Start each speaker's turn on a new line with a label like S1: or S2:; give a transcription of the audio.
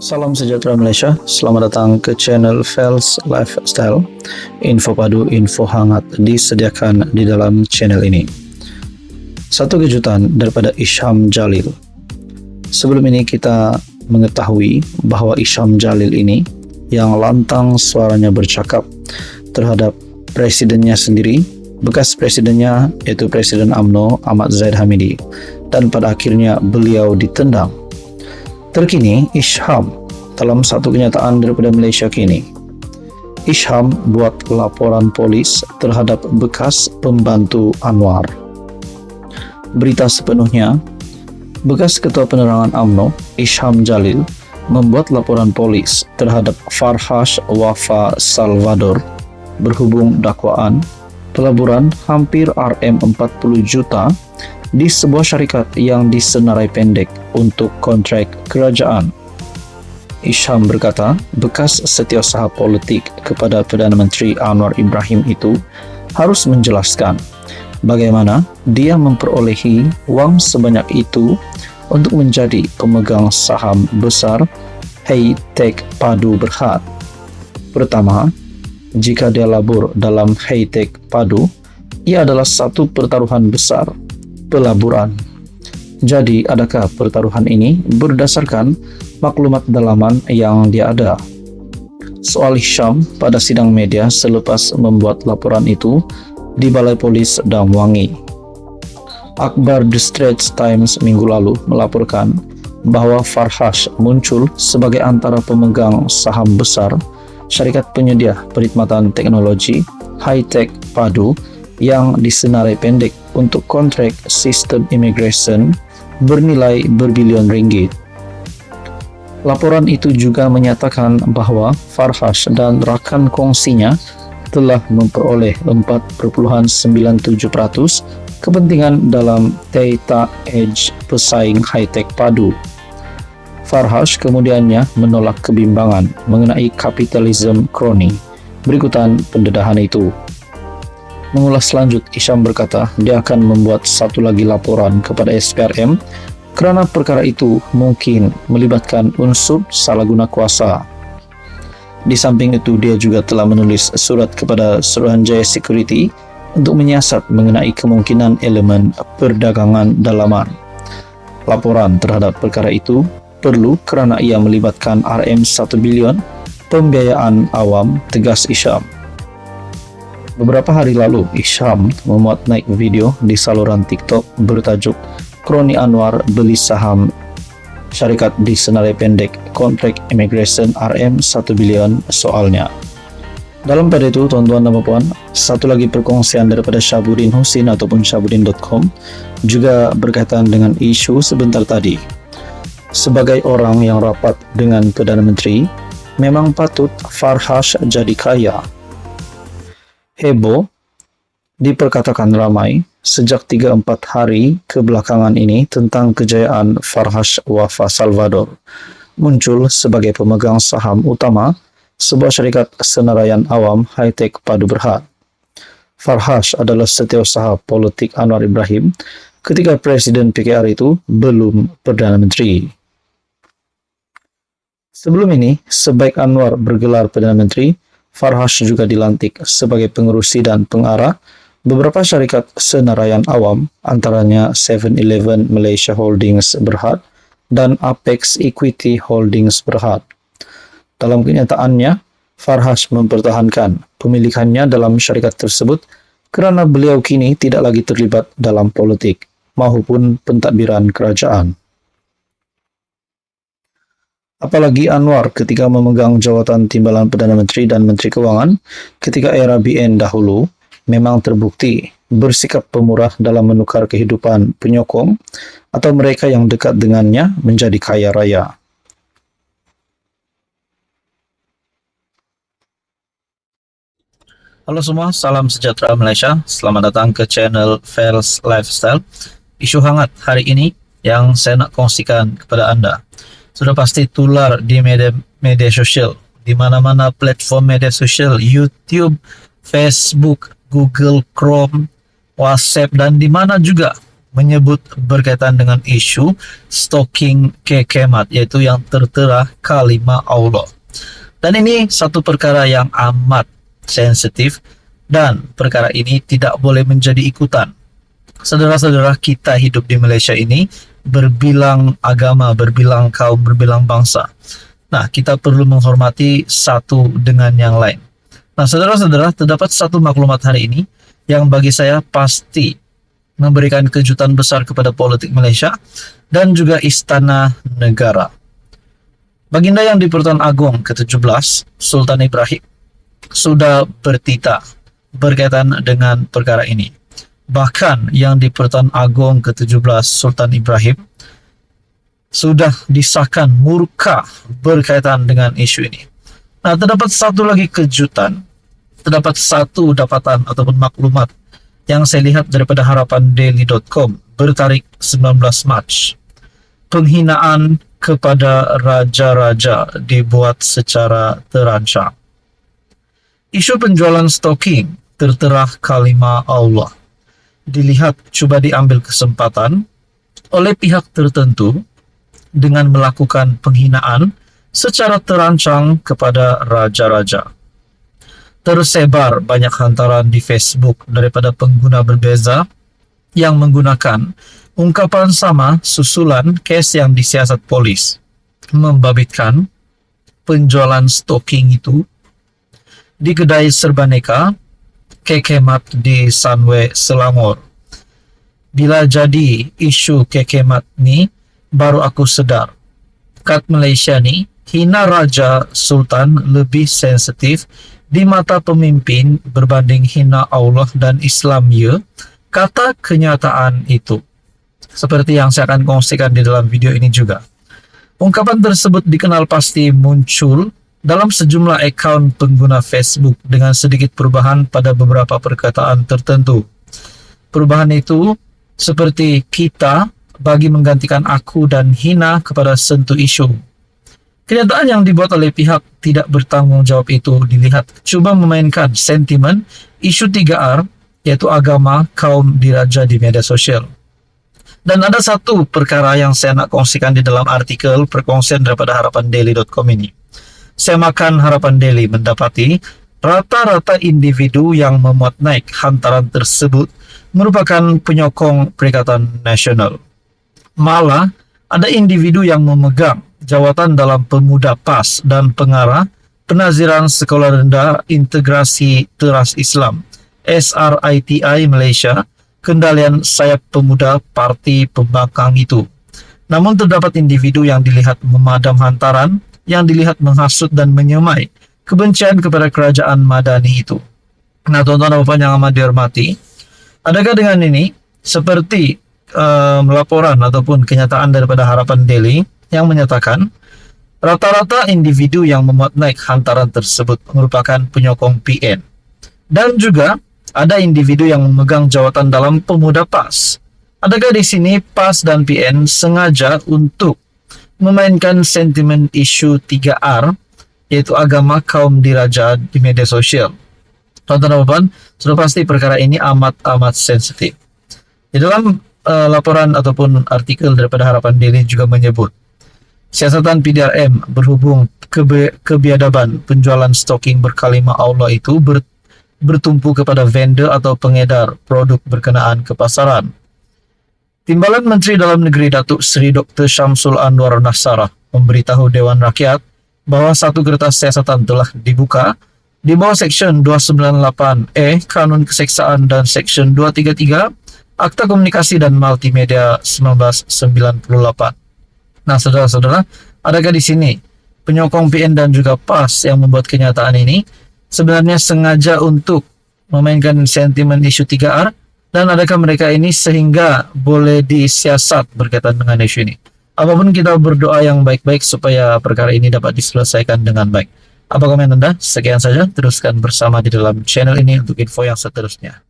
S1: Salam sejahtera Malaysia, selamat datang ke channel Fels Lifestyle. Info padu, info hangat disediakan di dalam channel ini. Satu kejutan daripada Isham Jalil. Sebelum ini kita mengetahui bahawa Isham Jalil ini yang lantang suaranya bercakap terhadap presidennya sendiri, bekas presidennya yaitu Presiden UMNO Ahmad Zahid Hamidi, dan pada akhirnya beliau ditendang. Terkini Isham dalam satu kenyataan daripada Malaysia kini, Isham buat laporan polis terhadap bekas pembantu Anwar. Berita sepenuhnya, bekas Ketua Penerangan UMNO Isham Jalil membuat laporan polis terhadap Farhash Wafa Salvador berhubung dakwaan pelaburan hampir RM40 juta di sebuah syarikat yang disenarai pendek untuk kontrak kerajaan. Isham berkata, bekas setiausaha politik kepada Perdana Menteri Anwar Ibrahim itu harus menjelaskan bagaimana dia memperolehi wang sebanyak itu untuk menjadi pemegang saham besar Hi-Tech Padu Berhad. Pertama, jika dia labur dalam Hi-Tech Padu, ia adalah satu pertaruhan besar pelaburan. Jadi, adakah pertaruhan ini berdasarkan maklumat dalaman yang dia ada? Soal Isham pada sidang media selepas membuat laporan itu di Balai Polis Damwangi. Akhbar The Straits Times minggu lalu melaporkan bahawa Farhash muncul sebagai antara pemegang saham besar syarikat penyedia perkhidmatan teknologi Hi-Tech Padu yang disenarai pendek untuk kontrak sistem immigration bernilai berbilion ringgit. Laporan itu juga menyatakan bahawa Farhash dan rakan kongsinya telah memperoleh 4.97% kepentingan dalam data edge pesaing Hi-Tech Padu. Farhash kemudiannya menolak kebimbangan mengenai kapitalisme kroni. Berikutan pendedahan itu. Mengulas lanjut, Isham berkata dia akan membuat satu lagi laporan kepada SPRM kerana perkara itu mungkin melibatkan unsur salah guna kuasa. Di samping itu, dia juga telah menulis surat kepada Suruhanjaya Security untuk menyiasat mengenai kemungkinan elemen perdagangan dalaman. Laporan terhadap perkara itu perlu kerana ia melibatkan RM1 bilion pembiayaan awam, tegas Isham. Beberapa hari lalu, Isham memuat naik video di saluran TikTok bertajuk Kroni Anwar beli saham syarikat disenarai pendek kontrak immigration RM1 bilion soalnya. Dalam pada itu, tuan-tuan dan puan, satu lagi perkongsian daripada Syabuddin Husin ataupun Syabuddin.com juga berkaitan dengan isu sebentar tadi. Sebagai orang yang rapat dengan Perdana Menteri, memang patut Farhash jadi kaya. Heboh diperkatakan ramai sejak 3-4 hari kebelakangan ini tentang kejayaan Farhash Wafa Salvador muncul sebagai pemegang saham utama sebuah syarikat senaraian awam Hi-Tech Padu Berhad. Farhash adalah setiausaha politik Anwar Ibrahim ketika Presiden PKR itu belum Perdana Menteri. Sebelum ini, sebaik Anwar bergelar Perdana Menteri, Farhash juga dilantik sebagai pengerusi dan pengarah beberapa syarikat senaraian awam, antaranya 7-Eleven Malaysia Holdings Berhad dan Apex Equity Holdings Berhad. Dalam kenyataannya, Farhash mempertahankan pemilikannya dalam syarikat tersebut kerana beliau kini tidak lagi terlibat dalam politik maupun pentadbiran kerajaan. Apalagi Anwar ketika memegang jawatan timbalan Perdana Menteri dan Menteri Kewangan ketika era BN dahulu memang terbukti bersikap pemurah dalam menukar kehidupan penyokong atau mereka yang dekat dengannya menjadi kaya raya. Halo semua, salam sejahtera Malaysia. Selamat datang ke channel Fels Lifestyle. Isu hangat hari ini yang saya nak kongsikan kepada anda sudah pasti tular di media sosial, di mana-mana platform media sosial, YouTube, Facebook, Google Chrome, WhatsApp, dan di mana juga menyebut berkaitan dengan isu stalking kekemat, yaitu yang tertera kalimah Allah. Dan ini satu perkara yang amat sensitif dan perkara ini tidak boleh menjadi ikutan. Saudara-saudara, kita hidup di Malaysia ini berbilang agama, berbilang kaum, berbilang bangsa. Nah, kita perlu menghormati satu dengan yang lain. Nah, saudara-saudara, terdapat satu maklumat hari ini yang bagi saya pasti memberikan kejutan besar kepada politik Malaysia dan juga istana negara. Baginda yang di Pertuan Agong ke-17, Sultan Ibrahim, sudah bertitah berkaitan dengan perkara ini. Bahkan yang di Pertuan Agong ke-17, Sultan Ibrahim, sudah disahkan murka berkaitan dengan isu ini. Nah, terdapat satu lagi kejutan, terdapat satu dapatan ataupun maklumat yang saya lihat daripada harapandaily.com bertarik 19 Mac. Penghinaan kepada raja-raja dibuat secara terancang. Isu penjualan stalking tertera kalimah Allah dilihat cuba diambil kesempatan oleh pihak tertentu dengan melakukan penghinaan secara terancang kepada raja-raja. Tersebar banyak hantaran di Facebook daripada pengguna berbeza yang menggunakan ungkapan sama susulan kes yang disiasat polis, membabitkan penjualan stalking itu di kedai serbaneka kekemat di Sunway Selangor. Bila jadi isu kekemat ni, baru aku sedar kat Malaysia ni hina raja sultan lebih sensitif di mata pemimpin berbanding hina Allah dan Islam ya, kata kenyataan itu. Seperti yang saya akan kongsikan di dalam video ini juga. Ungkapan tersebut dikenal pasti muncul dalam sejumlah akaun pengguna Facebook dengan sedikit perubahan pada beberapa perkataan tertentu. Perubahan itu seperti kita bagi menggantikan aku dan hina kepada sentuh isu. Kenyataan yang dibuat oleh pihak tidak bertanggung jawab itu dilihat cuba memainkan sentimen isu 3R, yaitu agama, kaum, diraja di media sosial. Dan ada satu perkara yang saya nak kongsikan di dalam artikel perkongsian daripada harapandaily.com ini. Saya makan Harapan Daily mendapati rata-rata individu yang memuat naik hantaran tersebut merupakan penyokong Perikatan Nasional. Malah, ada individu yang memegang jawatan dalam Pemuda PAS dan pengarah Penaziran Sekolah Rendah Integrasi Teras Islam SRITI Malaysia, kendalian sayap pemuda parti pembangkang itu. Namun terdapat individu yang dilihat memadam hantaran, yang dilihat menghasut dan menyemai kebencian kepada kerajaan Madani itu. Nah, tuan-tuan dan puan yang amat dihormati, adakah dengan ini seperti laporan ataupun kenyataan daripada Harapan Daily yang menyatakan rata-rata individu yang memuat naik hantaran tersebut merupakan penyokong PN, dan juga ada individu yang memegang jawatan dalam Pemuda PAS. Adakah di sini PAS dan PN sengaja untuk memainkan sentimen isu 3R, yaitu agama, kaum, diraja di media sosial? Tuan-tuan dan puan, sudah pasti perkara ini amat sensitif. Di dalam laporan ataupun artikel daripada Harapan Daily juga menyebut siasatan PDRM berhubung kebiadaban penjualan stalking berkalimah Allah itu bertumpu kepada vendor atau pengedar produk berkenaan ke pasaran. Timbalan Menteri Dalam Negeri Datuk Seri Dr. Syamsul Anwar Nasarah memberitahu Dewan Rakyat bahawa satu kertas siasatan telah dibuka di bawah Seksyen 298A Kanun Keseksaan dan Seksyen 233 Akta Komunikasi dan Multimedia 1998. Nah, saudara-saudara, adakah di sini penyokong PN dan juga PAS yang membuat kenyataan ini sebenarnya sengaja untuk memainkan sentimen isu 3R, dan adakah mereka ini sehingga boleh disiasat berkaitan dengan isu ini? Apapun, kita berdoa yang baik-baik supaya perkara ini dapat diselesaikan dengan baik. Apa komen Anda? Sekian saja, teruskan bersama di dalam channel ini untuk info yang seterusnya.